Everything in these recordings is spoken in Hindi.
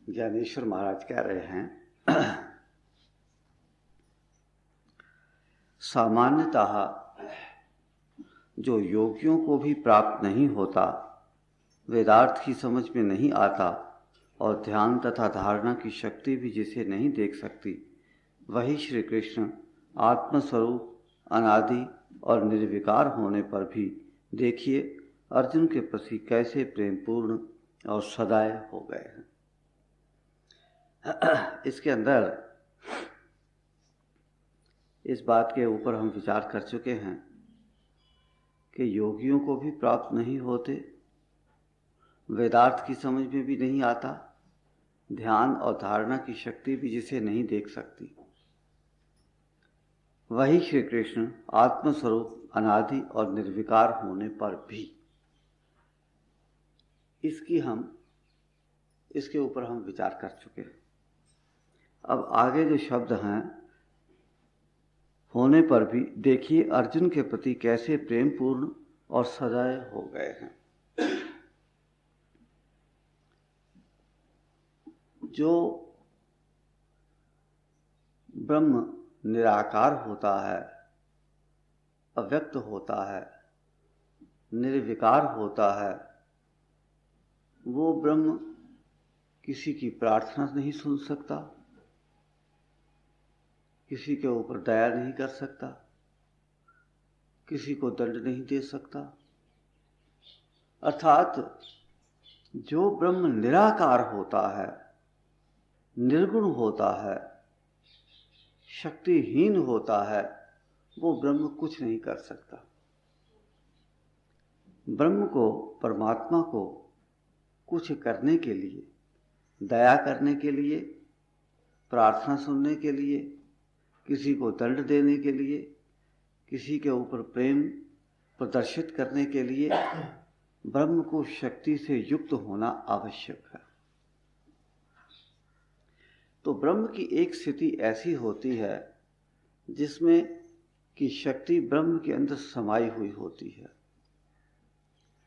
ज्ञानेश्वर महाराज कह रहे हैं, सामान्यतः जो योगियों को भी प्राप्त नहीं होता, वेदार्थ की समझ में नहीं आता और ध्यान तथा धारणा की शक्ति भी जिसे नहीं देख सकती, वही श्री कृष्ण आत्मस्वरूप अनादि और निर्विकार होने पर भी देखिए अर्जुन के प्रति कैसे प्रेमपूर्ण और सदाय हो गए हैं। इसके अंदर इस बात के ऊपर हम विचार कर चुके हैं कि योगियों को भी प्राप्त नहीं होते, वेदार्थ की समझ में भी नहीं आता, ध्यान और धारणा की शक्ति भी जिसे नहीं देख सकती, वही श्री कृष्ण आत्मस्वरूप अनादि और निर्विकार होने पर भी इसके ऊपर हम विचार कर चुके हैं। अब आगे जो शब्द हैं, होने पर भी देखिए अर्जुन के प्रति कैसे प्रेमपूर्ण और सदाय हो गए हैं। जो ब्रह्म निराकार होता है, अव्यक्त होता है, निर्विकार होता है, वो ब्रह्म किसी की प्रार्थना नहीं सुन सकता, किसी के ऊपर दया नहीं कर सकता, किसी को दंड नहीं दे सकता। अर्थात जो ब्रह्म निराकार होता है, निर्गुण होता है, शक्तिहीन होता है, वो ब्रह्म कुछ नहीं कर सकता। ब्रह्म को, परमात्मा को कुछ करने के लिए, दया करने के लिए, प्रार्थना सुनने के लिए, किसी को दंड देने के लिए, किसी के ऊपर प्रेम प्रदर्शित करने के लिए ब्रह्म को शक्ति से युक्त होना आवश्यक है। तो ब्रह्म की एक स्थिति ऐसी होती है जिसमें कि शक्ति ब्रह्म के अंदर समाई हुई होती है।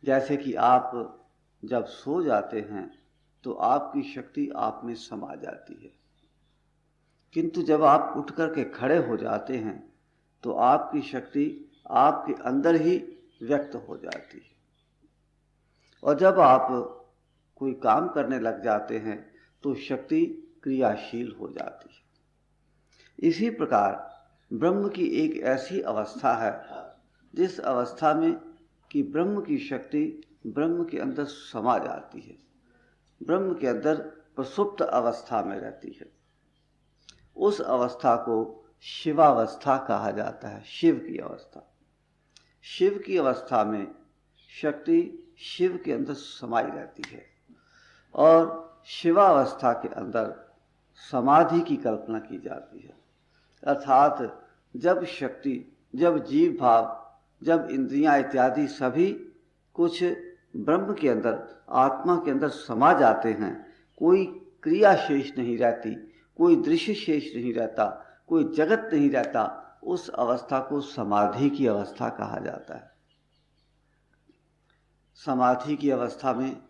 जैसे कि आप जब सो जाते हैं तो आपकी शक्ति आप में समा जाती है, किंतु जब आप उठ करके खड़े हो जाते हैं तो आपकी शक्ति आपके अंदर ही व्यक्त हो जाती है, और जब आप कोई काम करने लग जाते हैं तो शक्ति क्रियाशील हो जाती है। इसी प्रकार ब्रह्म की एक ऐसी अवस्था है जिस अवस्था में कि ब्रह्म की शक्ति ब्रह्म के अंदर समा जाती है, ब्रह्म के अंदर प्रसुप्त अवस्था में रहती है। उस अवस्था को शिवावस्था कहा जाता है, शिव की अवस्था। शिव की अवस्था में शक्ति शिव के अंदर समाई रहती है, और शिवावस्था के अंदर समाधि की कल्पना की जाती है। अर्थात जब शक्ति, जब जीव भाव, जब इंद्रियां इत्यादि सभी कुछ ब्रह्म के अंदर, आत्मा के अंदर समा जाते हैं, कोई क्रिया शेष नहीं रहती, कोई दृश्य शेष नहीं रहता, कोई जगत नहीं रहता, उस अवस्था को समाधि की अवस्था कहा जाता है। समाधि की अवस्था में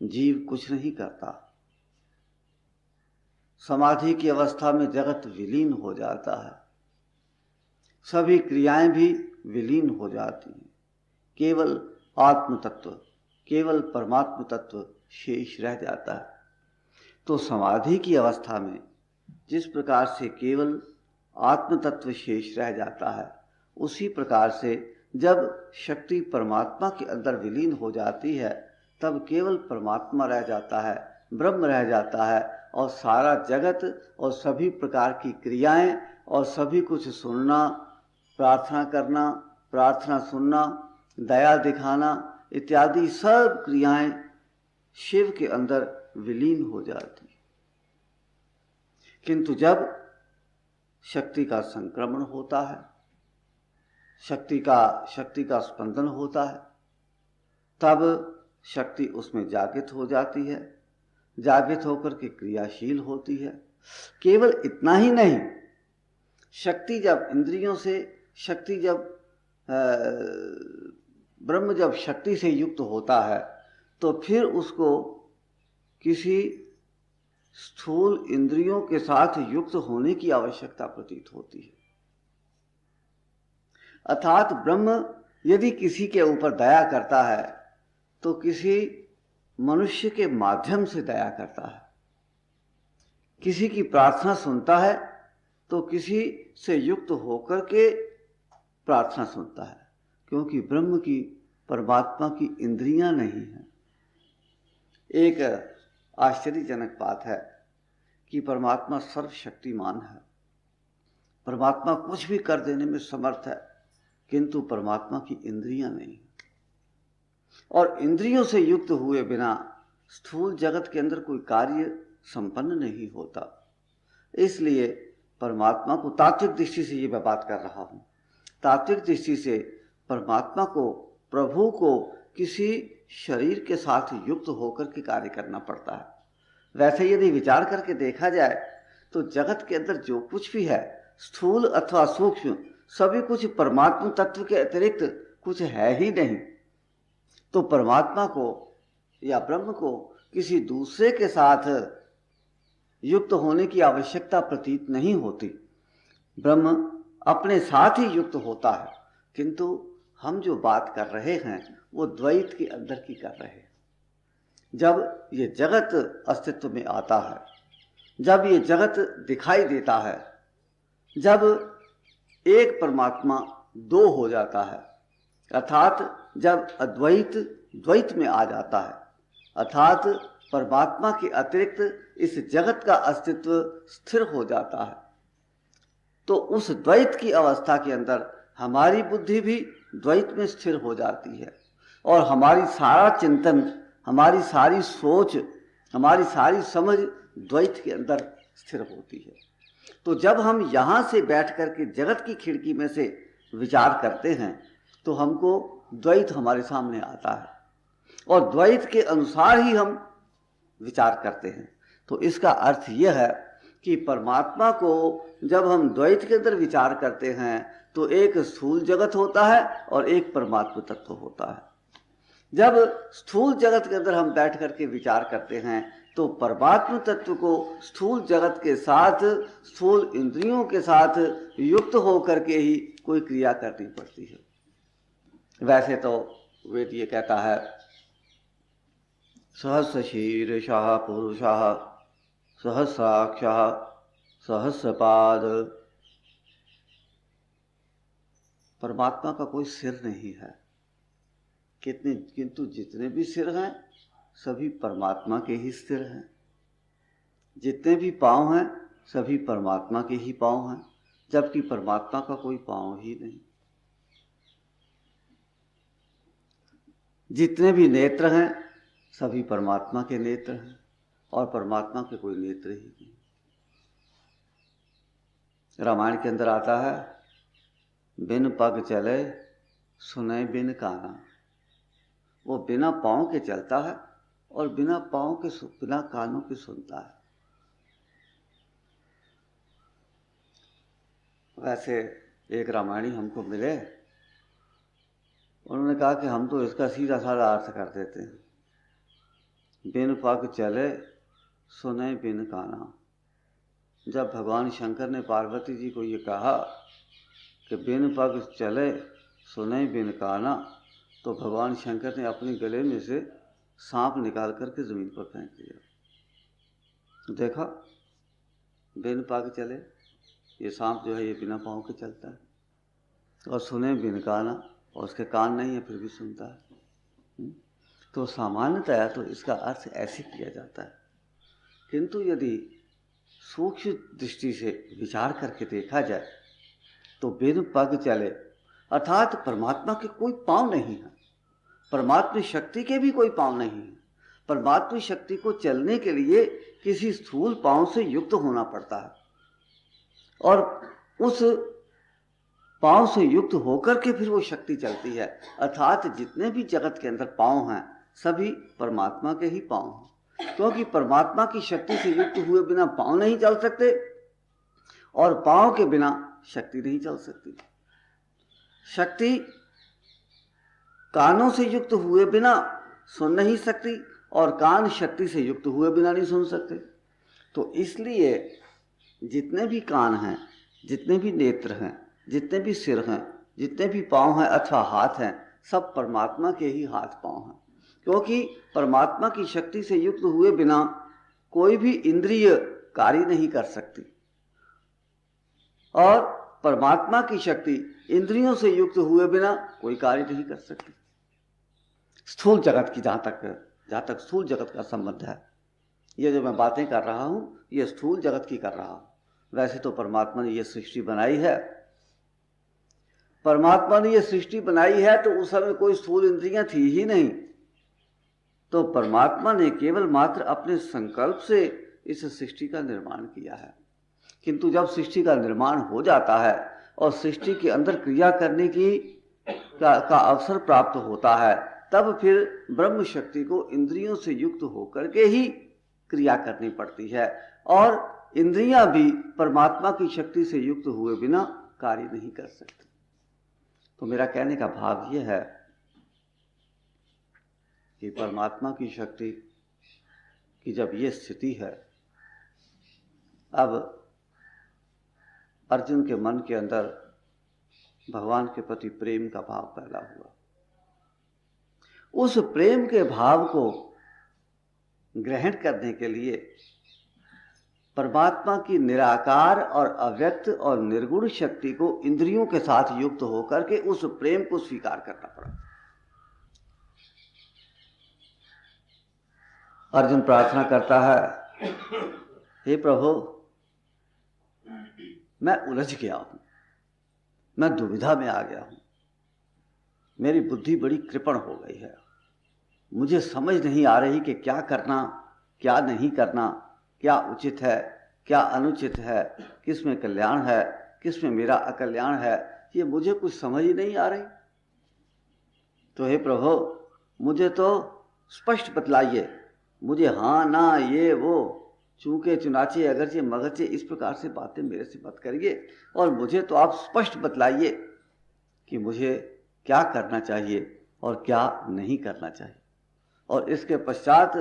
जीव कुछ नहीं करता, समाधि की अवस्था में जगत विलीन हो जाता है, सभी क्रियाएं भी विलीन हो जाती हैं, केवल आत्म तत्व, केवल परमात्म तत्व शेष रह जाता है। तो समाधि की अवस्था में जिस प्रकार से केवल आत्म तत्व शेष रह जाता है, उसी प्रकार से जब शक्ति परमात्मा के अंदर विलीन हो जाती है तब केवल परमात्मा रह जाता है, ब्रह्म रह जाता है, और सारा जगत और सभी प्रकार की क्रियाएं और सभी कुछ सुनना, प्रार्थना करना, प्रार्थना सुनना, दया दिखाना इत्यादि सब क्रियाएं शिव के अंदर विलीन हो जाती। किंतु जब शक्ति का संक्रमण होता है, शक्ति का स्पंदन होता है, तब शक्ति उसमें जागृत हो जाती है, जागृत होकर के क्रियाशील होती है। केवल इतना ही नहीं, शक्ति जब इंद्रियों से, शक्ति जब ब्रह्म जब शक्ति से युक्त होता है तो फिर उसको किसी स्थूल इंद्रियों के साथ युक्त होने की आवश्यकता प्रतीत होती है। अर्थात ब्रह्म यदि किसी के ऊपर दया करता है तो किसी मनुष्य के माध्यम से दया करता है, किसी की प्रार्थना सुनता है तो किसी से युक्त होकर के प्रार्थना सुनता है, क्योंकि ब्रह्म की, परमात्मा की इंद्रियां नहीं हैं। एक आश्चर्यजनक बात है कि परमात्मा सर्वशक्तिमान है, परमात्मा कुछ भी कर देने में समर्थ है, किंतु परमात्मा की इंद्रियां नहीं। और इंद्रियों से युक्त हुए बिना स्थूल जगत के अंदर कोई कार्य संपन्न नहीं होता। इसलिए परमात्मा को, तात्विक दृष्टि से ये मैं बात कर रहा हूं, तात्विक दृष्टि से परमात्मा को, प्रभु को किसी शरीर के साथ युक्त होकर के कार्य करना पड़ता है। वैसे यदि विचार करके देखा जाए तो जगत के अंदर जो कुछ भी है, स्थूल अथवा सूक्ष्म, सभी कुछ परमात्मा तत्व के अतिरिक्त कुछ है ही नहीं। तो परमात्मा को या ब्रह्म को किसी दूसरे के साथ युक्त होने की आवश्यकता प्रतीत नहीं होती। ब्रह्म अपने साथ ही युक्त होता है, किंतु हम जो बात कर रहे हैं वो द्वैत के अंदर की कर रहे हैं। जब ये जगत अस्तित्व में आता है, जब ये जगत दिखाई देता है, जब एक परमात्मा दो हो जाता है, अर्थात जब अद्वैत द्वैत में आ जाता है, अर्थात परमात्मा के अतिरिक्त इस जगत का अस्तित्व स्थिर हो जाता है, तो उस द्वैत की अवस्था के अंदर हमारी बुद्धि भी द्वैत में स्थिर हो जाती है और हमारी सारा चिंतन, हमारी सारी सोच, हमारी सारी समझ द्वैत के अंदर स्थिर होती है। तो जब हम यहाँ से बैठ कर के जगत की खिड़की में से विचार करते हैं तो हमको द्वैत हमारे सामने आता है और द्वैत के अनुसार ही हम विचार करते हैं। तो इसका अर्थ यह है कि परमात्मा को जब हम द्वैत के अंदर विचार करते हैं तो एक स्थूल जगत होता है और एक परमात्मा तत्व होता है। जब स्थूल जगत के अंदर हम बैठ करके विचार करते हैं तो परमात्मा तत्व को स्थूल जगत के साथ, स्थूल इंद्रियों के साथ युक्त होकर के ही कोई क्रिया करनी पड़ती है। वैसे तो वेद ये कहता है, सहस्र शीर्षः पुरुषः सहस्राक्षः सहस्रपाद। परमात्मा का कोई सिर नहीं है, किंतु जितने भी सिर हैं सभी परमात्मा के ही सिर हैं, जितने भी पांव हैं सभी परमात्मा के ही पांव हैं, जबकि परमात्मा का कोई पांव ही नहीं। जितने भी नेत्र हैं सभी परमात्मा के नेत्र हैं और परमात्मा के कोई नेत्र ही नहीं। रामायण के अंदर आता है, बिन पग चले सुने बिन काना। वो बिना पाँव के चलता है और बिना पाँव के, बिना कानों के सुनता है। वैसे एक रामायणी हमको मिले, उन्होंने कहा कि हम तो इसका सीधा साधा अर्थ कर देते हैं, बिन पग चले सुने बिन काना। जब भगवान शंकर ने पार्वती जी को ये कहा कि बिन पग चले सुने बिन काना, तो भगवान शंकर ने अपने गले में से सांप निकाल करके जमीन पर फेंक दिया। देखा, बिन पग चले, ये सांप जो है ये बिना पाँव के चलता है, और सुने बिन काना, और उसके कान नहीं है फिर भी सुनता है। तो सामान्यतया तो इसका अर्थ ऐसे किया जाता है, किंतु यदि सूक्ष्म दृष्टि से विचार करके देखा जाए तो बिन पग चले अर्थात परमात्मा के कोई पांव नहीं है, परमात्मा शक्ति के भी कोई पांव नहीं है। परमात्मा शक्ति को चलने के लिए किसी स्थूल पांव से युक्त होना पड़ता है और उस पांव से युक्त होकर के फिर वो शक्ति चलती है। अर्थात जितने भी जगत के अंदर पांव हैं सभी परमात्मा के ही पांव हैं, क्योंकि परमात्मा की शक्ति से युक्त हुए बिना पांव नहीं चल सकते और पांव के बिना शक्ति नहीं चल सकती। शक्ति कानों से युक्त हुए बिना सुन नहीं सकती और कान शक्ति से युक्त हुए बिना नहीं सुन सकते। तो इसलिए जितने भी कान हैं, जितने भी नेत्र हैं, जितने भी सिर हैं, जितने भी पाँव हैं अथवा हाथ हैं, सब परमात्मा के ही हाथ पाँव हैं। क्योंकि परमात्मा की शक्ति से युक्त हुए बिना कोई भी इंद्रिय कार्य नहीं कर सकती, और परमात्मा की शक्ति इंद्रियों से युक्त हुए बिना कोई कार्य नहीं कर सकती। स्थूल जगत की जहाँ तक स्थूल जगत का संबंध है, ये जो मैं बातें कर रहा हूं ये स्थूल जगत की कर रहा हूं। वैसे तो परमात्मा ने ये सृष्टि बनाई है, परमात्मा ने ये सृष्टि बनाई है तो उस समय कोई स्थूल इंद्रियां थी ही नहीं। तो परमात्मा ने केवल मात्र अपने संकल्प से इस सृष्टि का निर्माण किया है। किंतु जब सृष्टि का निर्माण हो जाता है और सृष्टि के अंदर क्रिया करने का अवसर प्राप्त होता है, तब फिर ब्रह्म शक्ति को इंद्रियों से युक्त होकर के ही क्रिया करनी पड़ती है, और इंद्रियां भी परमात्मा की शक्ति से युक्त हुए बिना कार्य नहीं कर सकती। तो मेरा कहने का भाव यह है कि परमात्मा की शक्ति की जब ये स्थिति है, अब अर्जुन के मन के अंदर भगवान के प्रति प्रेम का भाव पैदा हुआ। उस प्रेम के भाव को ग्रहण करने के लिए परमात्मा की निराकार और अव्यक्त और निर्गुण शक्ति को इंद्रियों के साथ युक्त होकर के उस प्रेम को स्वीकार करना पड़ा। अर्जुन प्रार्थना करता है, हे प्रभु, मैं उलझ गया हूं, मैं दुविधा में आ गया हूं, मेरी बुद्धि बड़ी कृपण हो गई है, मुझे समझ नहीं आ रही कि क्या करना क्या नहीं करना, क्या उचित है क्या अनुचित है, किस में कल्याण है किस में मेरा अकल्याण है, ये मुझे कुछ समझ ही नहीं आ रही। तो हे प्रभु, मुझे तो स्पष्ट बतलाइए, मुझे हाँ ना ये वो चूंके चुनाचे अगरचे मगरचे इस प्रकार से बातें मेरे से मत करिए, और मुझे तो आप स्पष्ट बतलाइए कि मुझे क्या करना चाहिए और क्या नहीं करना चाहिए। और इसके पश्चात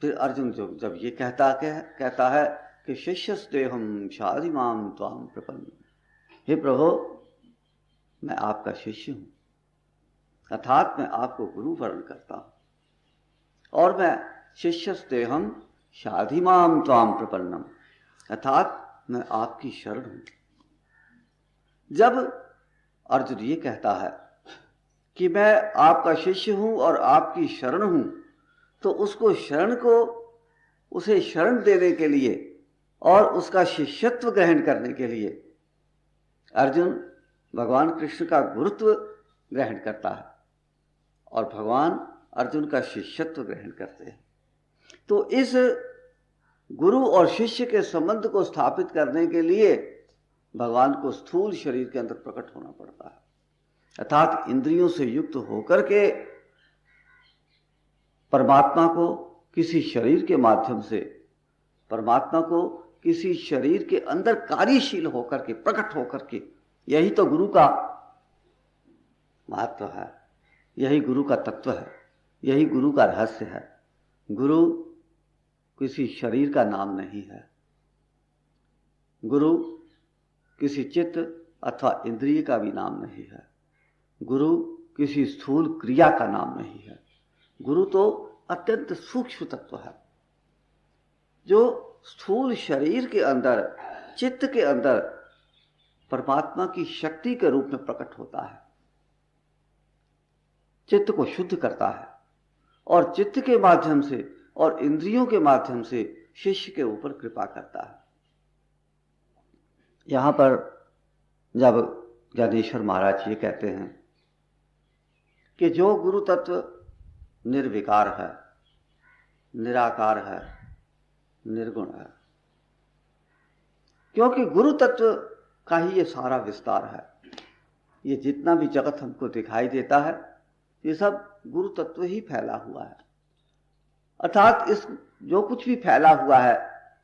फिर अर्जुन जब ये कहता है कि शिष्यस्तेहं शाधिमां त्वां प्रपन्नम्, हे प्रभु, मैं आपका शिष्य हूं, अर्थात मैं आपको गुरु वर्ण करता हूं, और मैं शिष्यस्तेहं शाधिमां त्वां प्रपन्नम्, अर्थात मैं आपकी शरण हूं। जब अर्जुन ये कहता है कि मैं आपका शिष्य हूं और आपकी शरण हूं, तो उसे शरण देने के लिए और उसका शिष्यत्व ग्रहण करने के लिए अर्जुन भगवान कृष्ण का गुरुत्व ग्रहण करता है और भगवान अर्जुन का शिष्यत्व ग्रहण करते हैं। तो इस गुरु और शिष्य के संबंध को स्थापित करने के लिए भगवान को स्थूल शरीर के अंदर प्रकट होना पड़ता है, अर्थात इंद्रियों से युक्त होकर के परमात्मा को किसी शरीर के माध्यम से, परमात्मा को किसी शरीर के अंदर कार्यशील होकर के, प्रकट होकर के, यही तो गुरु का महत्व है, यही गुरु का तत्व है, यही गुरु का रहस्य है। गुरु किसी शरीर का नाम नहीं है, गुरु किसी चित्त अथवा इंद्रिय का भी नाम नहीं है, गुरु किसी स्थूल क्रिया का नाम नहीं है। गुरु तो अत्यंत सूक्ष्म तत्व है, जो स्थूल शरीर के अंदर, चित्त के अंदर परमात्मा की शक्ति के रूप में प्रकट होता है, चित्त को शुद्ध करता है और चित्त के माध्यम से और इंद्रियों के माध्यम से शिष्य के ऊपर कृपा करता है। यहां पर जब ज्ञानेश्वर महाराज ये कहते हैं कि जो गुरु तत्व निर्विकार है, निराकार है, निर्गुण है, क्योंकि गुरु तत्व का ही ये सारा विस्तार है। ये जितना भी जगत हमको दिखाई देता है, ये सब गुरु तत्व ही फैला हुआ है, अर्थात इस जो कुछ भी फैला हुआ है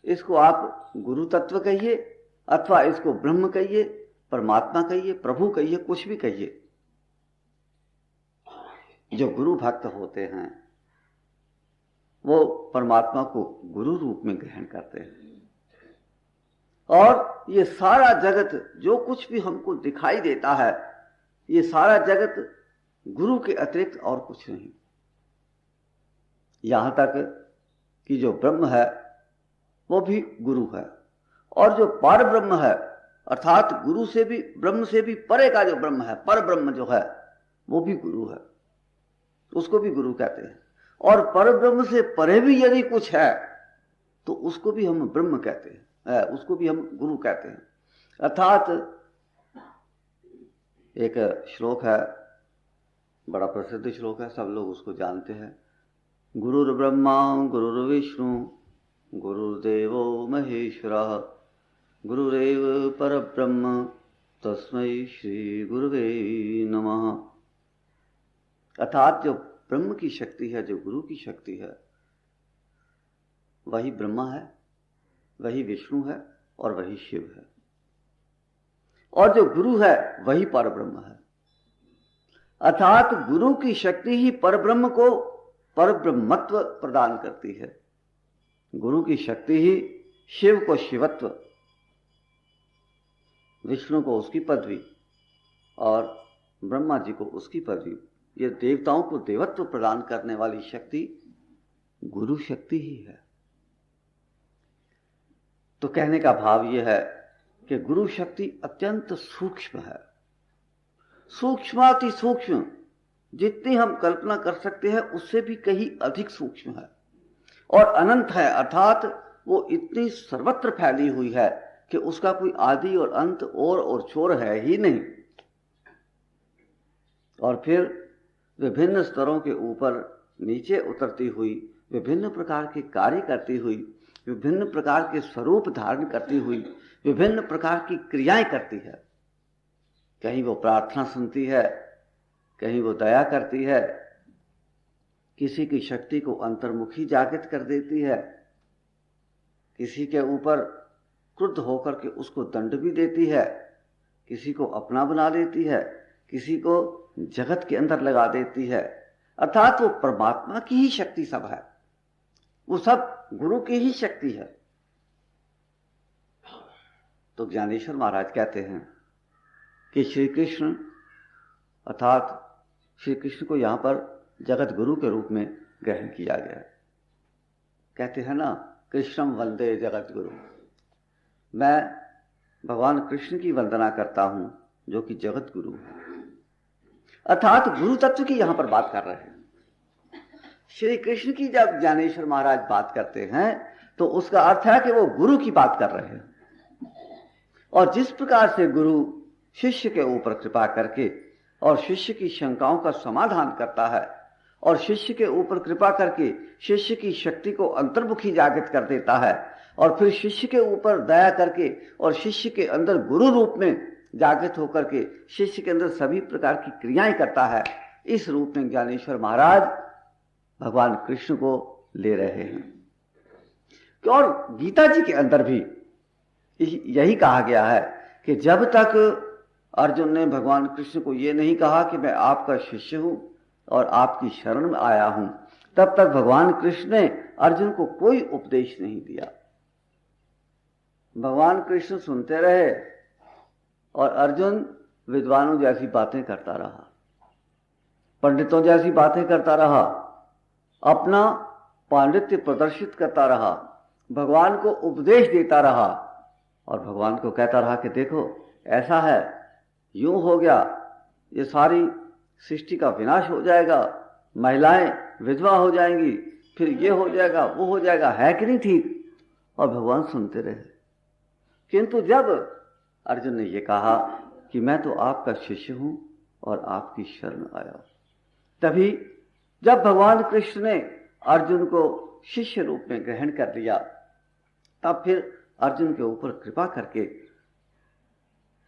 इसको आप गुरु तत्व कहिए अथवा इसको ब्रह्म कहिए, परमात्मा कहिए, प्रभु कहिए, कुछ भी कहिए। जो गुरु भक्त होते हैं वो परमात्मा को गुरु रूप में ग्रहण करते हैं, और ये सारा जगत जो कुछ भी हमको दिखाई देता है, ये सारा जगत गुरु के अतिरिक्त और कुछ नहीं। यहां तक कि जो ब्रह्म है वो भी गुरु है, और जो पर ब्रह्म है अर्थात गुरु से भी, ब्रह्म से भी परे का जो ब्रह्म है, पर ब्रह्म जो है वो भी गुरु है, उसको भी गुरु कहते हैं। और पर ब्रह्म से परे भी यदि कुछ है तो उसको भी हम ब्रह्म कहते हैं, उसको भी हम गुरु कहते हैं। अर्थात एक श्लोक है, बड़ा प्रसिद्ध श्लोक है, सब लोग उसको जानते हैं। गुरुर्ब्रह्मा गुरुर्विष्णु गुरुर्देवो महेश्वरः गुरुरेव परब्रह्म तस्मै श्री गुरुवे नमः। अर्थात जो ब्रह्म की शक्ति है, जो गुरु की शक्ति है, वही ब्रह्मा है, वही विष्णु है और वही शिव है। और जो गुरु है वही परब्रह्म है। अर्थात गुरु की शक्ति ही परब्रह्म को परब्रह्मत्व प्रदान करती है। गुरु की शक्ति ही शिव को शिवत्व, विष्णु को उसकी पदवी और ब्रह्मा जी को उसकी पदवी, ये देवताओं को देवत्व प्रदान करने वाली शक्ति गुरु शक्ति ही है। तो कहने का भाव यह है कि गुरु शक्ति अत्यंत सूक्ष्म है, सूक्ष्माति सूक्ष्म, जितनी हम कल्पना कर सकते हैं उससे भी कहीं अधिक सूक्ष्म है, और अनंत है। अर्थात वो इतनी सर्वत्र फैली हुई है कि उसका कोई आदि और अंत और छोर है ही नहीं। और फिर विभिन्न स्तरों के ऊपर नीचे उतरती हुई, विभिन्न प्रकार के कार्य करती हुई, विभिन्न प्रकार के स्वरूप धारण करती हुई, विभिन्न प्रकार की क्रियाएं करती है। कहीं वो प्रार्थना सुनती है, कहीं वो दया करती है, किसी की शक्ति को अंतर्मुखी जागृत कर देती है, किसी के ऊपर क्रुद्ध होकर के उसको दंड भी देती है, किसी को अपना बना देती है, किसी को जगत के अंदर लगा देती है। अर्थात वो परमात्मा की ही शक्ति सब है, वो सब गुरु की ही शक्ति है। तो ज्ञानेश्वर महाराज कहते हैं कि श्री कृष्ण, अर्थात श्री कृष्ण को यहां पर जगत गुरु के रूप में ग्रहण किया गया है। कहते हैं ना, कृष्णम वंदे जगत गुरु, मैं भगवान कृष्ण की वंदना करता हूं जो कि जगत गुरु है। अर्थात गुरु तत्व की यहां पर बात कर रहे हैं। श्री कृष्ण की जब ज्ञानेश्वर महाराज बात करते हैं तो उसका अर्थ है कि वो गुरु की बात कर रहे हैं। और जिस प्रकार से गुरु शिष्य के ऊपर कृपा करके और शिष्य की शंकाओं का समाधान करता है, और शिष्य के ऊपर कृपा करके शिष्य की शक्ति को अंतर्मुखी जागृत कर देता है, और फिर शिष्य के ऊपर दया करके और शिष्य के अंदर गुरु रूप में जागृत होकर के शिष्य के अंदर सभी प्रकार की क्रियाएं करता है, इस रूप में ज्ञानेश्वर महाराज भगवान कृष्ण को ले रहे हैं। और गीता जी के अंदर भी यही कहा गया है कि जब तक अर्जुन ने भगवान कृष्ण को ये नहीं कहा कि मैं आपका शिष्य हूं और आपकी शरण में आया हूं, तब तक भगवान कृष्ण ने अर्जुन को कोई उपदेश नहीं दिया। भगवान कृष्ण सुनते रहे और अर्जुन विद्वानों जैसी बातें करता रहा, पंडितों जैसी बातें करता रहा, अपना पांडित्य प्रदर्शित करता रहा, भगवान को उपदेश देता रहा और भगवान को कहता रहा कि देखो ऐसा है, यूं हो गया, ये सारी सृष्टि का विनाश हो जाएगा, महिलाएं विधवा हो जाएंगी, फिर ये हो जाएगा, वो हो जाएगा, है कि नहीं ठीक? और भगवान सुनते रहे। किंतु जब अर्जुन ने ये कहा कि मैं तो आपका शिष्य हूं और आपकी शरण आया, तभी जब भगवान कृष्ण ने अर्जुन को शिष्य रूप में ग्रहण कर लिया, तब फिर अर्जुन के ऊपर कृपा करके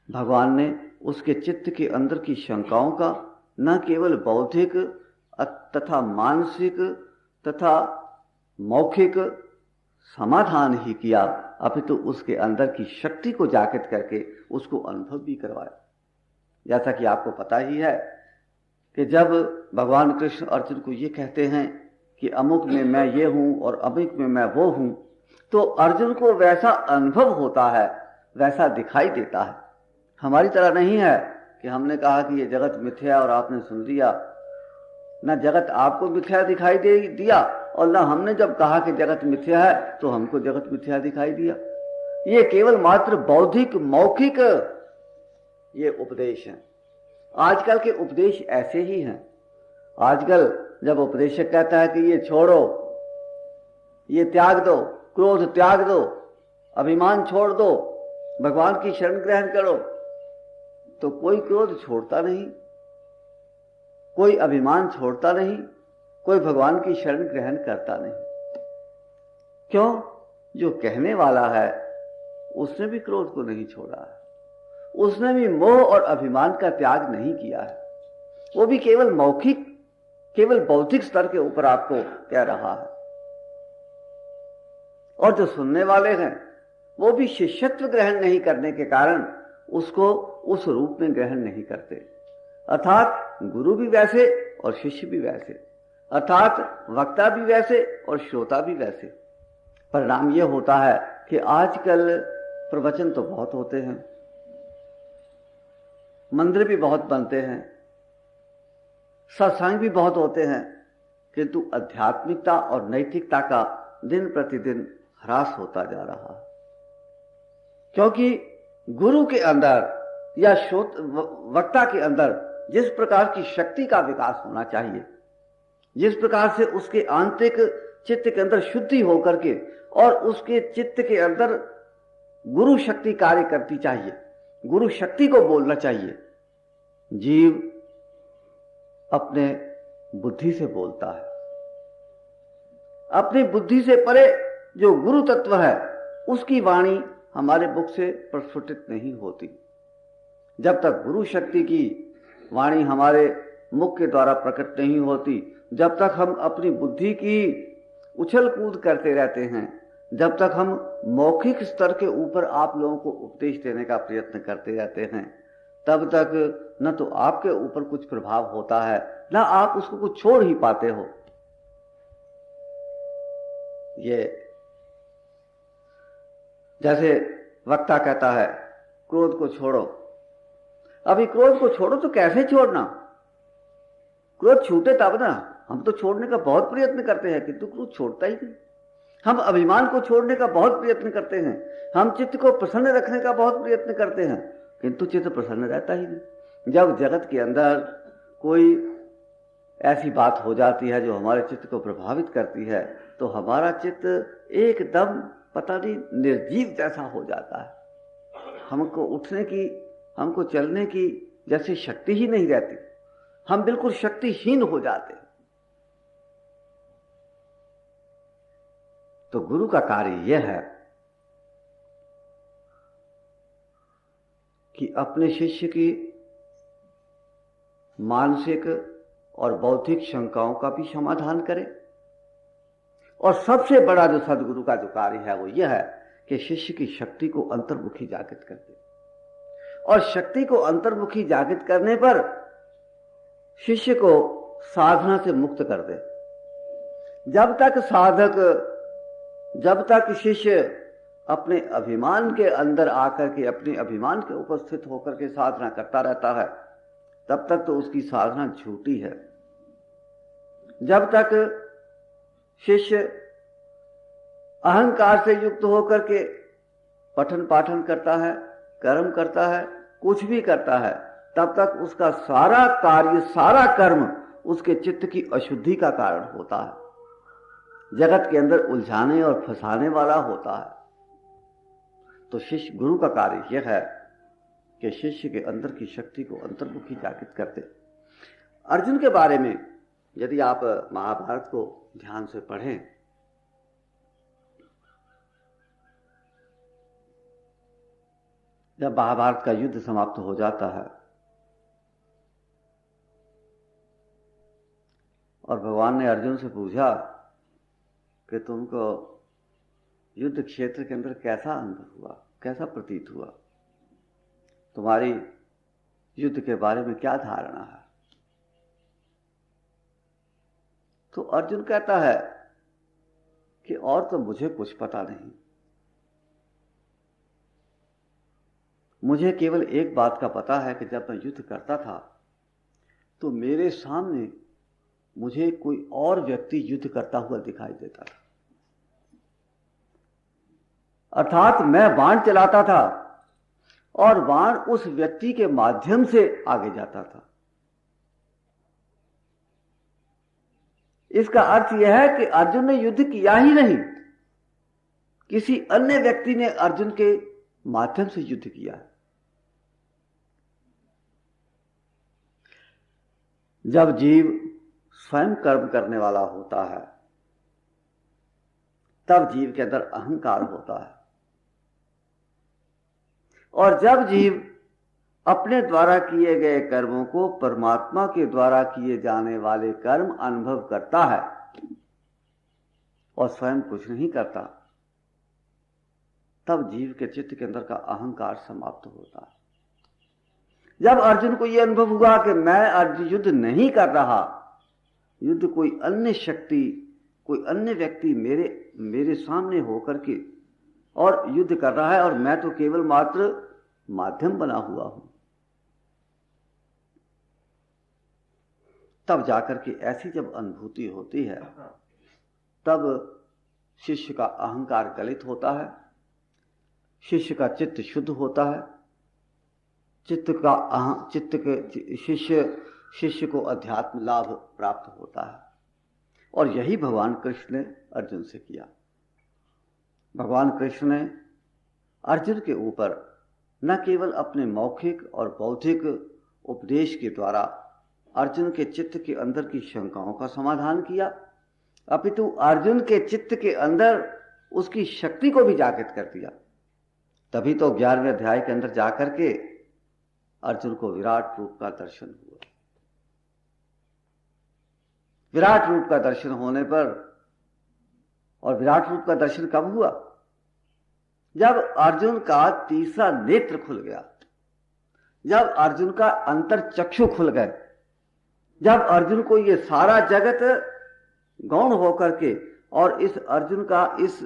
भगवान ने उसके चित्त के अंदर की शंकाओं का न केवल बौद्धिक तथा मानसिक तथा मौखिक समाधान ही किया, अपितु उसके अंदर की शक्ति को जागृत करके उसको अनुभव भी करवाया। जैसा कि आपको पता ही है कि जब भगवान कृष्ण अर्जुन को ये कहते हैं कि अमुक में मैं ये हूं और अमुक में मैं वो हूं, तो अर्जुन को वैसा अनुभव होता है वैसा दिखाई देता है। हमारी तरह नहीं है कि हमने कहा कि ये जगत मिथ्या है और आपने सुन लिया। ना जगत आपको मिथ्या दिखाई दे दिया और ना हमने जब कहा कि जगत मिथ्या है तो हमको जगत मिथ्या दिखाई दिया। ये केवल मात्र बौद्धिक मौखिक ये उपदेश है। आजकल के उपदेश ऐसे ही हैं। आजकल जब उपदेशक कहता है कि ये छोड़ो, ये त्याग दो, क्रोध त्याग दो, अभिमान छोड़ दो, भगवान की शरण ग्रहण करो, तो कोई क्रोध छोड़ता नहीं, कोई अभिमान छोड़ता नहीं, कोई भगवान की शरण ग्रहण करता नहीं। क्यों? जो कहने वाला है उसने भी क्रोध को नहीं छोड़ा है, उसने भी मोह और अभिमान का त्याग नहीं किया है। वो भी केवल मौखिक, केवल बौद्धिक स्तर के ऊपर आपको कह रहा है। और जो सुनने वाले हैं वो भी शिष्यत्व ग्रहण नहीं करने के कारण उसको उस रूप में ग्रहण नहीं करते। अर्थात गुरु भी वैसे और शिष्य भी वैसे, अर्थात वक्ता भी वैसे और श्रोता भी वैसे। परिणाम यह होता है कि आजकल प्रवचन तो बहुत होते हैं, मंदिर भी बहुत बनते हैं, सत्संग भी बहुत होते हैं, किंतु आध्यात्मिकता और नैतिकता का दिन प्रतिदिन ह्रास होता जा रहा है। क्योंकि गुरु के अंदर या वक्ता के अंदर जिस प्रकार की शक्ति का विकास होना चाहिए, जिस प्रकार से उसके आंतरिक चित्त के अंदर शुद्धि होकर के और उसके चित्त के अंदर गुरु शक्ति कार्य करती चाहिए, गुरु शक्ति को बोलना चाहिए, जीव अपने बुद्धि से बोलता है। अपनी बुद्धि से परे जो गुरु तत्व है उसकी वाणी हमारे मुख से प्रस्फुटित नहीं होती। जब तक गुरु शक्ति की वाणी हमारे मुख के द्वारा प्रकट नहीं होती, जब तक हम अपनी बुद्धि की उछल कूद करते रहते हैं, जब तक हम मौखिक स्तर के ऊपर आप लोगों को उपदेश देने का प्रयत्न करते रहते हैं, तब तक न तो आपके ऊपर कुछ प्रभाव होता है, न आप उसको कुछ छोड़ ही पाते हो। ये जैसे वक्ता कहता है क्रोध को छोड़ो। अभी क्रोध को छोड़ो तो कैसे छोड़ना? क्रोध छूटे तब ना। हम तो छोड़ने का बहुत प्रयत्न करते हैं किंतु क्रोध छोड़ता ही नहीं। हम अभिमान को छोड़ने का बहुत प्रयत्न करते हैं, हम चित्त को प्रसन्न रखने का बहुत प्रयत्न करते हैं, किंतु चित्त प्रसन्न रहता ही नहीं। जब जगत के अंदर कोई ऐसी बात हो जाती है जो हमारे चित्त को प्रभावित करती है, तो हमारा चित्त एकदम पता नहीं निर्जीव जैसा हो जाता है। हमको उठने की, हमको चलने की जैसे शक्ति ही नहीं रहती, हम बिल्कुल शक्तिहीन हो जाते हैं। तो गुरु का कार्य यह है कि अपने शिष्य की मानसिक और बौद्धिक शंकाओं का भी समाधान करे। और सबसे बड़ा जो सदगुरु का जो कार्य है वो यह है कि शिष्य की शक्ति को अंतर्मुखी जागृत कर दे। और शक्ति को अंतर्मुखी जागृत करने पर शिष्य को साधना से मुक्त कर दे। जब तक शिष्य अपने अभिमान के अंदर आकर के, अपने अभिमान के उपस्थित होकर के साधना करता रहता है, तब तक तो उसकी साधना झूठी है। जब तक शिष्य अहंकार से युक्त होकर के पठन पाठन करता है, कर्म करता है, कुछ भी करता है, तब तक उसका सारा कार्य, सारा कर्म उसके चित्त की अशुद्धि का कारण होता है, जगत के अंदर उलझाने और फंसाने वाला होता है। तो शिष्य, गुरु का कार्य यह है कि शिष्य के अंदर की शक्ति को अंतर्मुखी जागृत करते। अर्जुन के बारे में यदि आप महाभारत को ध्यान से पढ़ें, जब महाभारत का युद्ध समाप्त हो जाता है और भगवान ने अर्जुन से पूछा कि तुमको युद्ध क्षेत्र के अंदर कैसा अनुभव हुआ, कैसा प्रतीत हुआ, तुम्हारी युद्ध के बारे में क्या धारणा है? तो अर्जुन कहता है कि और तो मुझे कुछ पता नहीं, मुझे केवल एक बात का पता है कि जब मैं युद्ध करता था तो मेरे सामने मुझे कोई और व्यक्ति युद्ध करता हुआ दिखाई देता था। अर्थात मैं बाण चलाता था और बाण उस व्यक्ति के माध्यम से आगे जाता था। इसका अर्थ यह है कि अर्जुन ने युद्ध किया ही नहीं, किसी अन्य व्यक्ति ने अर्जुन के माध्यम से युद्ध किया है। जब जीव स्वयं कर्म करने वाला होता है तब जीव के अंदर अहंकार होता है, और जब जीव अपने द्वारा किए गए कर्मों को परमात्मा के द्वारा किए जाने वाले कर्म अनुभव करता है और स्वयं कुछ नहीं करता, तब जीव के चित्त के अंदर का अहंकार समाप्त होता है। जब अर्जुन को यह अनुभव हुआ कि मैं अर्जुन युद्ध नहीं कर रहा, युद्ध कोई अन्य शक्ति, कोई अन्य व्यक्ति मेरे सामने होकर के और युद्ध कर रहा है और मैं तो केवल मात्र माध्यम बना हुआ हूं, तब जाकर के ऐसी जब अनुभूति होती है तब शिष्य का अहंकार गलित होता है, शिष्य का चित्त शुद्ध होता है, शिष्य को अध्यात्म लाभ प्राप्त होता है। और यही भगवान कृष्ण ने अर्जुन से किया। भगवान कृष्ण ने अर्जुन के ऊपर न केवल अपने मौखिक और बौद्धिक उपदेश के द्वारा अर्जुन के चित्त के अंदर की शंकाओं का समाधान किया, अपितु अर्जुन के चित्त के अंदर उसकी शक्ति को भी जागृत कर दिया। तभी तो 11वें अध्याय के अंदर जाकर के अर्जुन को विराट रूप का दर्शन हुआ। विराट रूप का दर्शन होने पर, और विराट रूप का दर्शन कब हुआ? जब अर्जुन का तीसरा नेत्र खुल गया, जब अर्जुन का अंतर चक्षु खुल गए, जब अर्जुन को ये सारा जगत गौण होकर के और इस अर्जुन का इस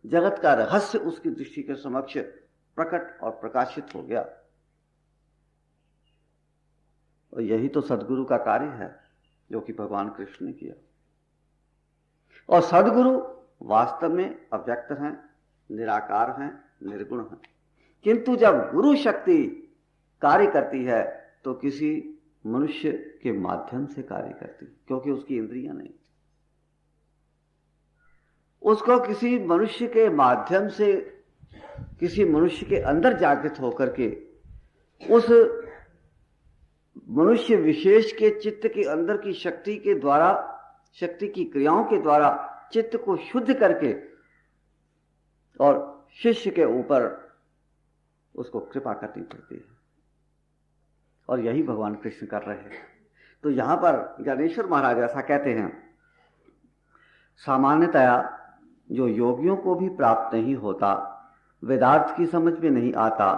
जगत का रहस्य उसकी दृष्टि के समक्ष प्रकट और प्रकाशित हो गया। और यही तो सदगुरु का कार्य है जो कि भगवान कृष्ण ने किया। और सदगुरु वास्तव में अव्यक्त हैं, निराकार हैं, निर्गुण हैं, किंतु जब गुरु शक्ति कार्य करती है तो किसी मनुष्य के माध्यम से कार्य करती, क्योंकि उसकी इंद्रियां नहीं, उसको किसी मनुष्य के माध्यम से, किसी मनुष्य के अंदर जागृत होकर के उस मनुष्य विशेष के चित्त के अंदर की शक्ति के द्वारा, शक्ति की क्रियाओं के द्वारा चित्त को शुद्ध करके और शिष्य के ऊपर उसको कृपा करनी पड़ती है। और यही भगवान कृष्ण कर रहे हैं। तो यहां पर ज्ञानेश्वर महाराज ऐसा कहते हैं, सामान्यतया जो योगियों को भी प्राप्त नहीं होता, वेदार्थ की समझ में नहीं आता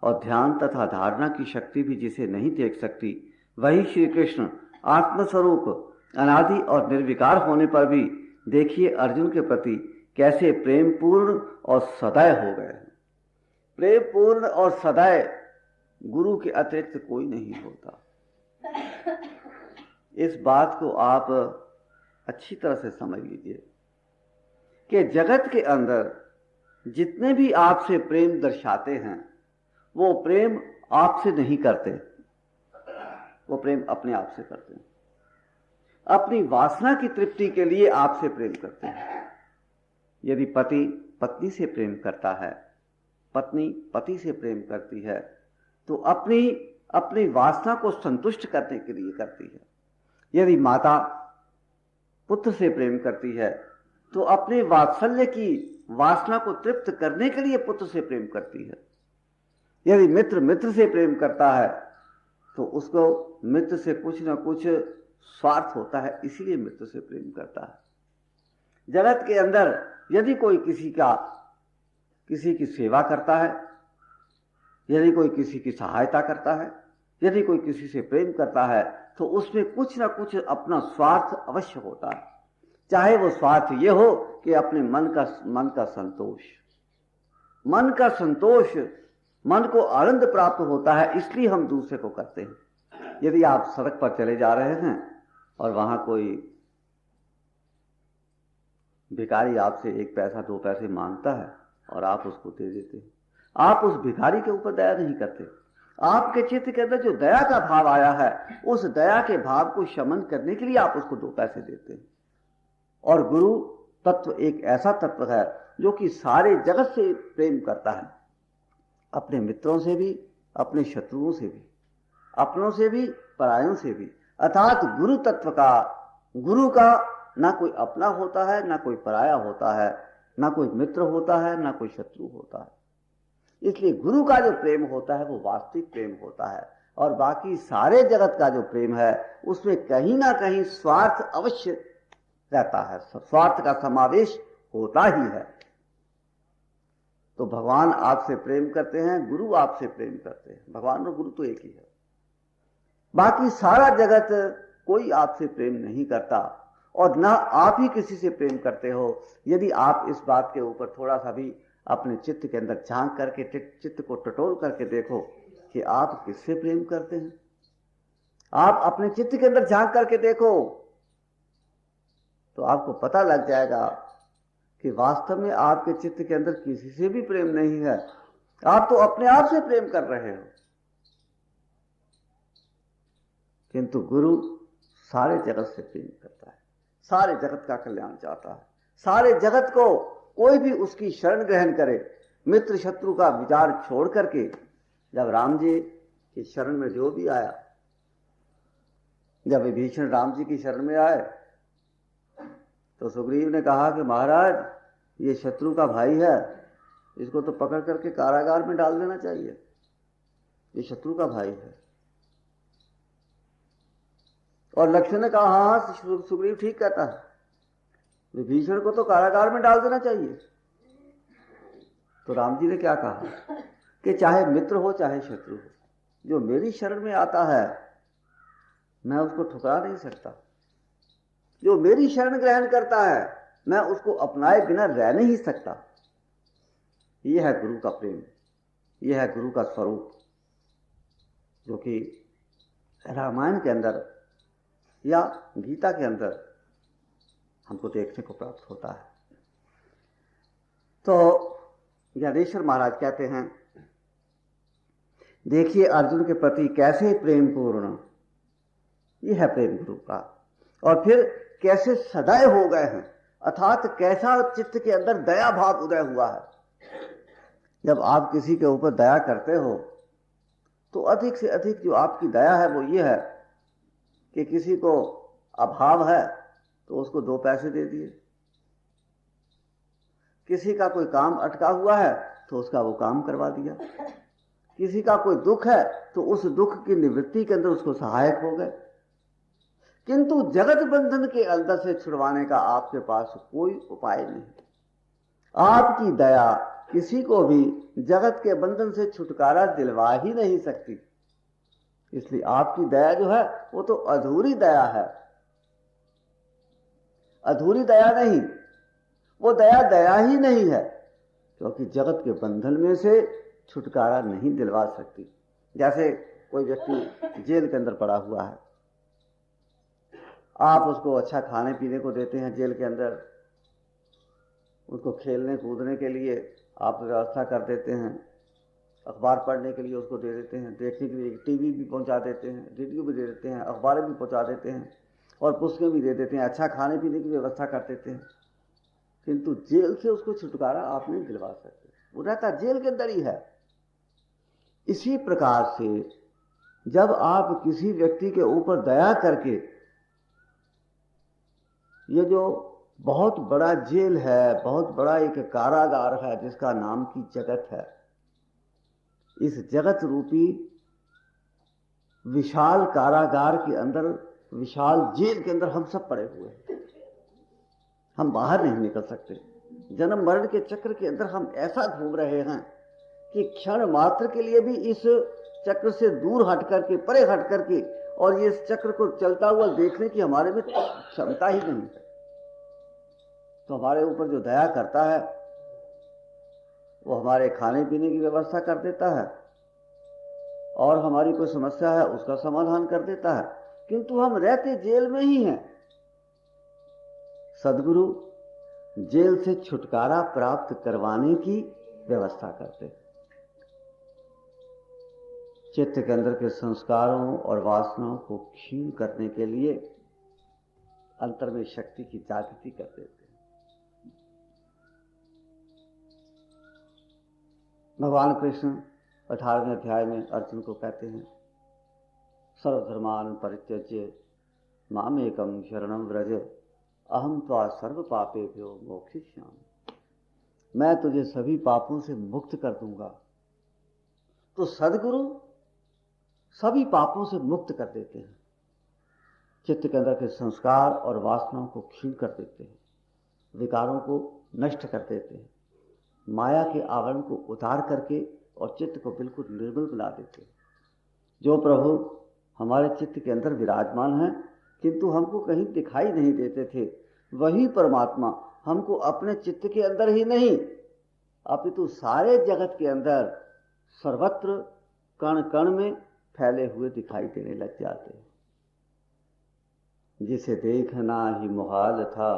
और ध्यान तथा धारणा की शक्ति भी जिसे नहीं देख सकती, वही श्री कृष्ण आत्मस्वरूप अनादि और निर्विकार होने पर भी देखिए अर्जुन के प्रति कैसे प्रेम पूर्ण और सदैव हो गए। प्रेम पूर्ण और सदैव गुरु के अतिरिक्त कोई नहीं होता। इस बात को आप अच्छी तरह से समझ लीजिए कि जगत के अंदर जितने भी आपसे प्रेम दर्शाते हैं वो प्रेम आपसे नहीं करते, वो प्रेम अपने आप से करते हैं, अपनी वासना की तृप्ति के लिए आपसे प्रेम करते हैं। यदि पति पत्नी से प्रेम करता है, पत्नी पति से प्रेम करती है, तो अपनी वासना को संतुष्ट करने के लिए करती है। यदि माता पुत्र से प्रेम करती है तो अपने वात्सल्य की वासना को तृप्त करने के लिए पुत्र से प्रेम करती है। यदि मित्र मित्र से प्रेम करता है तो उसको मित्र से कुछ ना कुछ स्वार्थ होता है, इसीलिए मित्र से प्रेम करता है। जगत के अंदर यदि कोई किसी की सेवा करता है, यदि कोई किसी की सहायता करता है, यदि कोई किसी से प्रेम करता है, तो उसमें कुछ ना कुछ अपना स्वार्थ अवश्य होता है। चाहे वो स्वार्थ ये हो कि अपने मन का संतोष, मन का संतोष मन को आनंद प्राप्त होता है, इसलिए हम दूसरे को करते हैं। यदि आप सड़क पर चले जा रहे हैं और वहां कोई भिखारी आपसे 1 पैसा 2 पैसे मांगता है और आप उसको दे देते हैं, आप उस भिखारी के ऊपर दया नहीं करते। आपके चित्त के अंदर जो दया का भाव आया है, उस दया के भाव को शमन करने के लिए आप उसको 2 पैसे देते हैं। और गुरु तत्व एक ऐसा तत्व है जो कि सारे जगत से प्रेम करता है, अपने मित्रों से भी, अपने शत्रुओं से भी, अपनों से भी, परायों से भी। अर्थात गुरु तत्व का, गुरु का ना कोई अपना होता है, ना कोई पराया होता है, ना कोई मित्र होता है, ना कोई शत्रु होता है। इसलिए गुरु का जो प्रेम होता है वो वास्तविक प्रेम होता है। और बाकी सारे जगत का जो प्रेम है उसमें कहीं ना कहीं स्वार्थ अवश्य रहता है, स्वार्थ का समावेश होता ही है। तो भगवान आपसे प्रेम करते हैं, गुरु आपसे प्रेम करते हैं। भगवान और गुरु तो एक ही है। बाकी सारा जगत कोई आपसे प्रेम नहीं करता और ना आप ही किसी से प्रेम करते हो। यदि आप इस बात के ऊपर थोड़ा सा भी अपने चित्त के अंदर झांक करके, चित्त को टटोल करके देखो कि आप किससे प्रेम करते हैं। आप अपने चित्त के अंदर झांक करके देखो तो आपको पता लग जाएगा कि वास्तव में आपके चित्त के अंदर किसी से भी प्रेम नहीं है। आप तो अपने आप से प्रेम कर रहे हो। किंतु गुरु सारे जगत से प्रेम करता है, सारे जगत का कल्याण चाहता है। सारे जगत को कोई भी उसकी शरण ग्रहण करे, मित्र शत्रु का विचार छोड़ करके। जब राम जी की शरण में जो भी आया, जब विभीषण राम जी की शरण में आए तो सुग्रीव ने कहा कि महाराज ये शत्रु का भाई है, इसको तो पकड़ करके कारागार में डाल देना चाहिए, ये शत्रु का भाई है। और लक्ष्मण ने कहा हाँ सुग्रीव ठीक कहता है, विभीषण को तो कारागार में डाल देना चाहिए। तो राम जी ने क्या कहा कि चाहे मित्र हो चाहे शत्रु हो, जो मेरी शरण में आता है मैं उसको ठुकरा नहीं सकता। जो मेरी शरण ग्रहण करता है मैं उसको अपनाए बिना रह नहीं सकता। यह है गुरु का प्रेम, यह है गुरु का स्वरूप, जो कि रामायण के अंदर या गीता के अंदर हमको देखने को प्राप्त होता है। तो ज्ञानेश्वर महाराज कहते हैं, देखिए अर्जुन के प्रति कैसे प्रेम पूर्ण, यह है प्रेम गुरु का। और फिर कैसे सदैव हो गए हैं, अर्थात कैसा चित्त के अंदर दया भाव उदय हुआ है। जब आप किसी के ऊपर दया करते हो तो अधिक से अधिक जो आपकी दया है वो ये है कि किसी को अभाव है तो उसको 2 पैसे दे दिए, किसी का कोई काम अटका हुआ है तो उसका वो काम करवा दिया, किसी का कोई दुख है तो उस दुख की निवृत्ति के अंदर उसको सहायक हो गए। किंतु जगत बंधन के अंदर से छुड़वाने का आपके पास कोई उपाय नहीं। आपकी दया किसी को भी जगत के बंधन से छुटकारा दिलवा ही नहीं सकती। इसलिए आपकी दया जो है वो तो अधूरी दया है, अधूरी दया नहीं, वो दया दया ही नहीं है, क्योंकि जगत के बंधन में से छुटकारा नहीं दिलवा सकती। जैसे कोई व्यक्ति जेल के अंदर पड़ा हुआ है, आप उसको अच्छा खाने पीने को देते हैं, जेल के अंदर उसको खेलने कूदने के लिए आप व्यवस्था कर देते हैं, अखबार पढ़ने के लिए उसको दे देते हैं, देखने के लिए टीवी भी पहुंचा देते हैं, रेडियो भी दे देते हैं, अखबारें भी पहुंचा देते हैं और पुस्तकें भी दे देते हैं, अच्छा खाने पीने की व्यवस्था कर देते हैं। किंतु जेल से उसको छुटकारा आप नहीं दिलवा सकते, वो रहता जेल के अंदर ही है। इसी प्रकार से जब आप किसी व्यक्ति के ऊपर दया करके, ये जो बहुत बड़ा जेल है, बहुत बड़ा एक कारागार है जिसका नाम की जगत है, इस जगत रूपी विशाल कारागार के अंदर, विशाल जेल के अंदर हम सब पड़े हुए हैं, हम बाहर नहीं निकल सकते। जन्म मरण के चक्र के अंदर हम ऐसा घूम रहे हैं कि क्षण मात्र के लिए भी इस चक्र से दूर हट करके, परे हट करके, और ये इस चक्र को चलता हुआ देखने की हमारे में क्षमता ही नहीं है। तो हमारे ऊपर जो दया करता है वो हमारे खाने पीने की व्यवस्था कर देता है और हमारी कोई समस्या है उसका समाधान कर देता है, किंतु हम रहते जेल में ही हैं। सदगुरु जेल से छुटकारा प्राप्त करवाने की व्यवस्था करते हैं। चित्त के अंदर के संस्कारों और वासनाओं को क्षीण करने के लिए अंतर में शक्ति की जागृति कर देते हैं। भगवान कृष्ण 18वें अध्याय में अर्जुन को कहते हैं, सर्वधर्मान परित्यज्य मामेकं शरणं व्रज अहं त्वा सर्व पापेभ्यो मोक्षयिष्यामि। मैं तुझे सभी पापों से मुक्त कर दूंगा। तो सदगुरु सभी पापों से मुक्त कर देते हैं, चित्त के अंदर के संस्कार और वासनाओं को क्षीण कर देते हैं, विकारों को नष्ट कर देते हैं, माया के आवरण को उतार करके और चित्त को बिल्कुल निर्मल बना देते हैं। जो प्रभु हमारे चित्त के अंदर विराजमान हैं किंतु हमको कहीं दिखाई नहीं देते थे, वही परमात्मा हमको अपने चित्त के अंदर ही नहीं अपितु सारे जगत के अंदर सर्वत्र कण कण में फैले हुए दिखाई देने लग जाते हैं। जिसे देखना ही मुहाल था,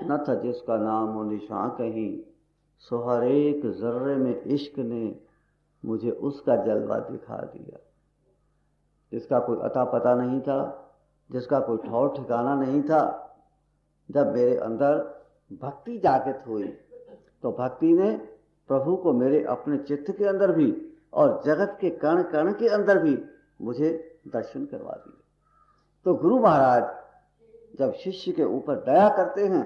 न था जिसका नाम वो निशान कहीं, सो हर एक जर्रे में इश्क ने मुझे उसका जलवा दिखा दिया। जिसका कोई अता पता नहीं था, जिसका कोई ठौर ठिकाना नहीं था, जब मेरे अंदर भक्ति जागृत हुई तो भक्ति ने प्रभु को मेरे अपने चित्त के अंदर भी और जगत के कण कण के अंदर भी मुझे दर्शन करवा दिए। तो गुरु महाराज जब शिष्य के ऊपर दया करते हैं,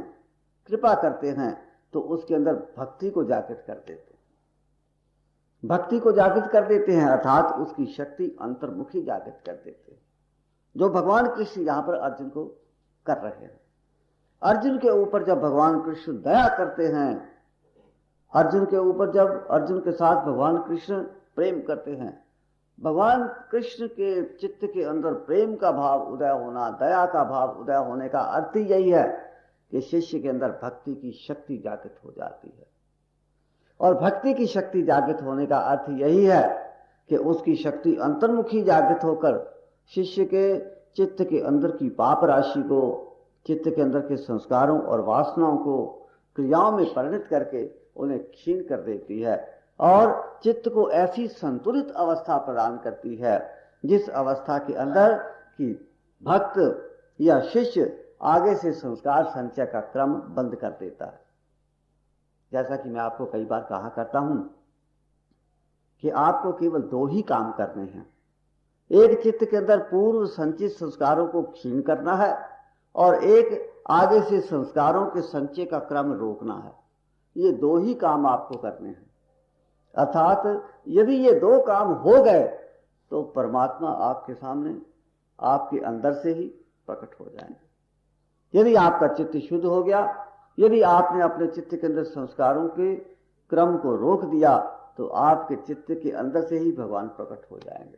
कृपा करते हैं, तो उसके अंदर भक्ति को जागृत कर देते हैं। भक्ति को जागृत कर देते हैं अर्थात उसकी शक्ति अंतर्मुखी जागृत कर देते हैं, जो भगवान कृष्ण यहां पर अर्जुन को कर रहे हैं। अर्जुन के ऊपर जब भगवान कृष्ण दया करते हैं, अर्जुन के ऊपर जब अर्जुन के साथ भगवान कृष्ण प्रेम करते हैं, भगवान कृष्ण के चित्त के अंदर प्रेम का भाव उदय होना, दया का भाव उदय होने का अर्थ ही यही है कि शिष्य के अंदर भक्ति की शक्ति जागृत हो जाती है। और भक्ति की शक्ति जागृत होने का अर्थ यही है कि उसकी शक्ति अंतर्मुखी जागृत होकर शिष्य के चित्त के अंदर की पाप राशि को, चित्त के अंदर के संस्कारों और वासनाओं को क्रियाओं में परिणत करके उन्हें क्षीण कर देती है और चित्त को ऐसी संतुलित अवस्था प्रदान करती है जिस अवस्था के अंदर कि भक्त या शिष्य आगे से संस्कार संचय का क्रम बंद कर देता है। जैसा कि मैं आपको कई बार कहा करता हूं कि आपको केवल दो ही काम करने हैं, एक चित्त के अंदर पूर्व संचित संस्कारों को क्षीण करना है और एक आगे से संस्कारों के संचय का क्रम रोकना है। ये दो ही काम आपको करने हैं। अर्थात यदि ये दो काम हो गए तो परमात्मा आपके सामने, आपके अंदर से ही प्रकट हो जाएंगे। यदि आपका चित्त शुद्ध हो गया, यदि आपने अपने चित्त के अंदर संस्कारों के क्रम को रोक दिया तो आपके चित्त के अंदर से ही भगवान प्रकट हो जाएंगे।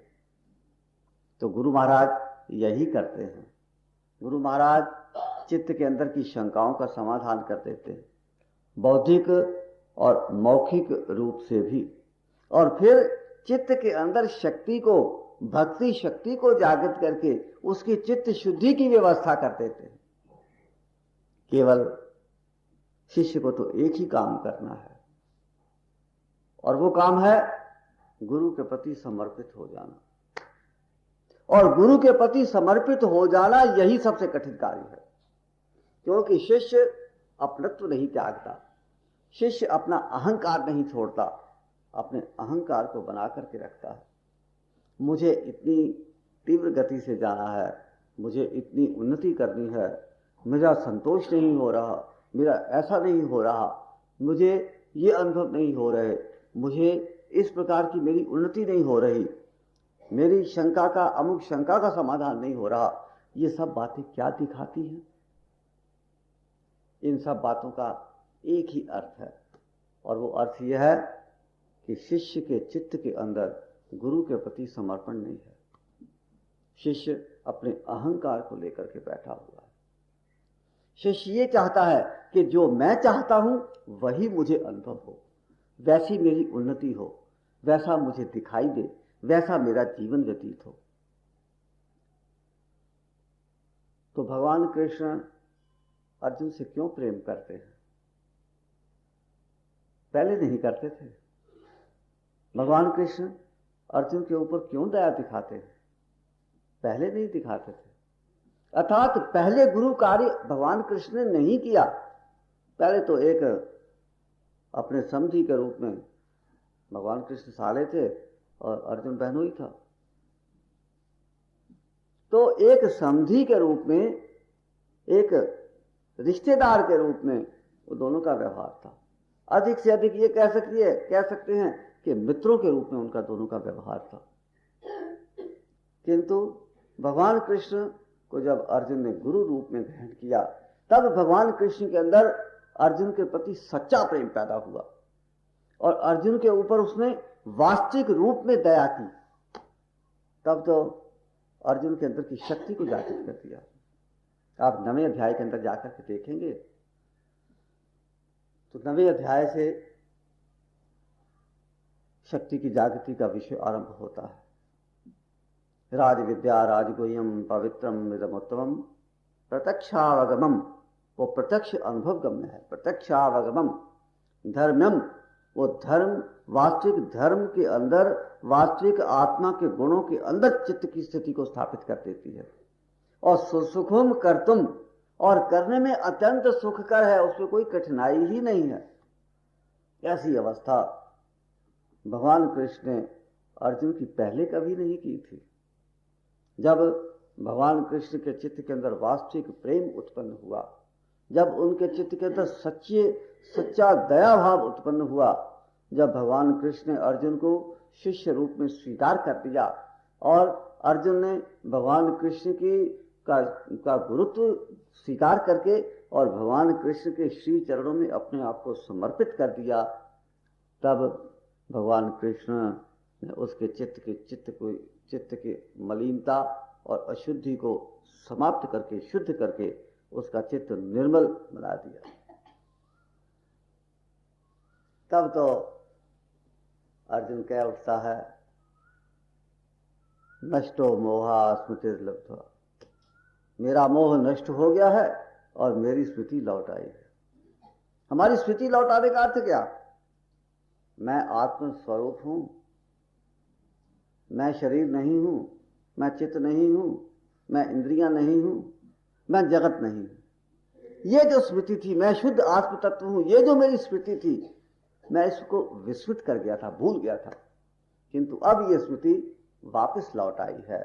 तो गुरु महाराज यही करते हैं। गुरु महाराज चित्त के अंदर की शंकाओं का समाधान कर देते हैं, बौद्धिक और मौखिक रूप से भी, और फिर चित्त के अंदर शक्ति को, भक्ति शक्ति को जागृत करके उसकी चित्त शुद्धि की व्यवस्था कर देते हैं। केवल शिष्य को तो एक ही काम करना है और वो काम है गुरु के प्रति समर्पित हो जाना। और गुरु के प्रति समर्पित हो जाना यही सबसे कठिन कार्य है, क्योंकि शिष्य अपनत्व नहीं त्यागता, शिष्य अपना अहंकार नहीं छोड़ता, अपने अहंकार को बना करके रखता है। मुझे इतनी तीव्र गति से जाना है, मुझे इतनी उन्नति करनी है, मेरा संतोष नहीं हो रहा, मेरा ऐसा नहीं हो रहा, मुझे ये अनुभव नहीं हो रहे, मुझे इस प्रकार की मेरी उन्नति नहीं हो रही, मेरी शंका का, अमुक शंका का समाधान नहीं हो रहा। ये सब बातें क्या दिखाती हैं? इन सब बातों का एक ही अर्थ है और वो अर्थ यह है कि शिष्य के चित्त के अंदर गुरु के प्रति समर्पण नहीं है। शिष्य अपने अहंकार को लेकर के बैठा हुआ है। शिष्य ये चाहता है कि जो मैं चाहता हूं वही मुझे अनुभव हो, वैसी मेरी उन्नति हो, वैसा मुझे दिखाई दे, वैसा मेरा जीवन व्यतीत हो। तो भगवान कृष्ण अर्जुन से क्यों प्रेम करते हैं? पहले नहीं करते थे। भगवान कृष्ण अर्जुन के ऊपर क्यों दया दिखाते हैं? पहले नहीं दिखाते थे। अर्थात पहले गुरु कार्य भगवान कृष्ण ने नहीं किया। पहले तो एक अपने समधी के रूप में भगवान कृष्ण साले थे और अर्जुन बहनोई था। तो एक समधी के रूप में, एक रिश्तेदार के रूप में वो दोनों का व्यवहार था। अधिक से अधिक ये कह सकते हैं कि मित्रों के रूप में उनका दोनों का व्यवहार था। किंतु भगवान कृष्ण को जब अर्जुन ने गुरु रूप में ग्रहण किया, तब भगवान कृष्ण के अंदर अर्जुन के प्रति सच्चा प्रेम पैदा हुआ और अर्जुन के ऊपर उसने वास्तविक रूप में दया की। तब तो अर्जुन के अंदर की शक्ति को जागृत कर दिया। आप 9वें अध्याय के अंदर जाकर के देखेंगे तो 9वें अध्याय से शक्ति की जागृति का विषय आरंभ होता है। राज विद्या राजगुह्यम पवित्रम इदमुत्तमम प्रत्यक्षावगमम, वो प्रत्यक्ष अनुभव गम्य है। प्रत्यक्षावगमम धर्मम, वो धर्म वास्तविक धर्म के अंदर, वास्तविक आत्मा के गुणों के अंदर चित्त की स्थिति को स्थापित कर देती है। और सुखम कर्तुम, और करने में अत्यंत सुखकर है, उसमें कोई कठिनाई ही नहीं है। ऐसी अवस्था भगवान कृष्ण ने अर्जुन की पहले कभी नहीं की थी। जब भगवान कृष्ण के चित्त के अंदर वास्तविक प्रेम उत्पन्न हुआ, जब उनके चित्त के अंदर सच्चा दया भाव उत्पन्न हुआ, जब भगवान कृष्ण ने अर्जुन को शिष्य रूप में स्वीकार कर दिया और अर्जुन ने भगवान कृष्ण का गुरुत्व स्वीकार करके और भगवान कृष्ण के श्री चरणों में अपने आप को समर्पित कर दिया, तब भगवान कृष्ण ने उसके चित्त की मलिनता और अशुद्धि को समाप्त करके, शुद्ध करके उसका चित्त निर्मल बना दिया। तब तो अर्जुन कह उठता है, नष्टो मोहा स्मृतिर्लब्ध्वा, मेरा मोह नष्ट हो गया है और मेरी स्मृति लौट आई है। हमारी स्मृति लौट आने का अर्थ क्या? मैं आत्म स्वरूप हूं, मैं शरीर नहीं हूं, मैं चित्त नहीं हूं, मैं इंद्रियां नहीं हूं, मैं जगत नहीं हूं। ये जो स्मृति थी, मैं शुद्ध आत्म तत्व हूं, ये जो मेरी स्मृति थी, मैं इसको विस्मृत कर गया था, भूल गया था। किंतु अब ये स्मृति वापस लौट आई है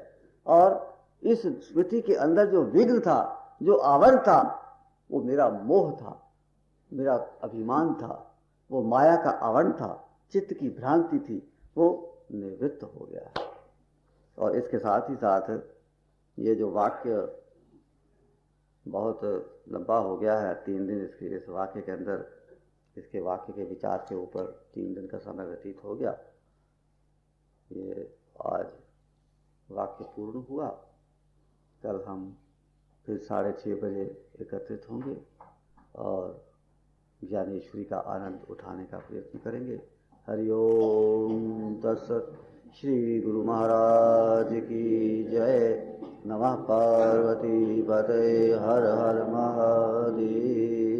और इस स्मृति के अंदर जो विघ्न था, जो आवरण था, वो मेरा मोह था, मेरा अभिमान था, वो माया का आवरण था, चित्त की भ्रांति थी, वो निवृत्त हो गया है। और इसके साथ ही साथ ये जो वाक्य बहुत लंबा हो गया है, 3 दिन इस वाक्य के अंदर, इसके वाक्य के विचार के ऊपर 3 दिन का समय व्यतीत हो गया। ये आज वाक्य पूर्ण हुआ। कल हम फिर 6:30 बजे एकत्रित होंगे और ज्ञानेश्वरी का आनंद उठाने का प्रयत्न करेंगे। हरिओम तत्सत। श्री गुरु महाराज की जय। नमः पार्वती पतये। हर हर महादेव।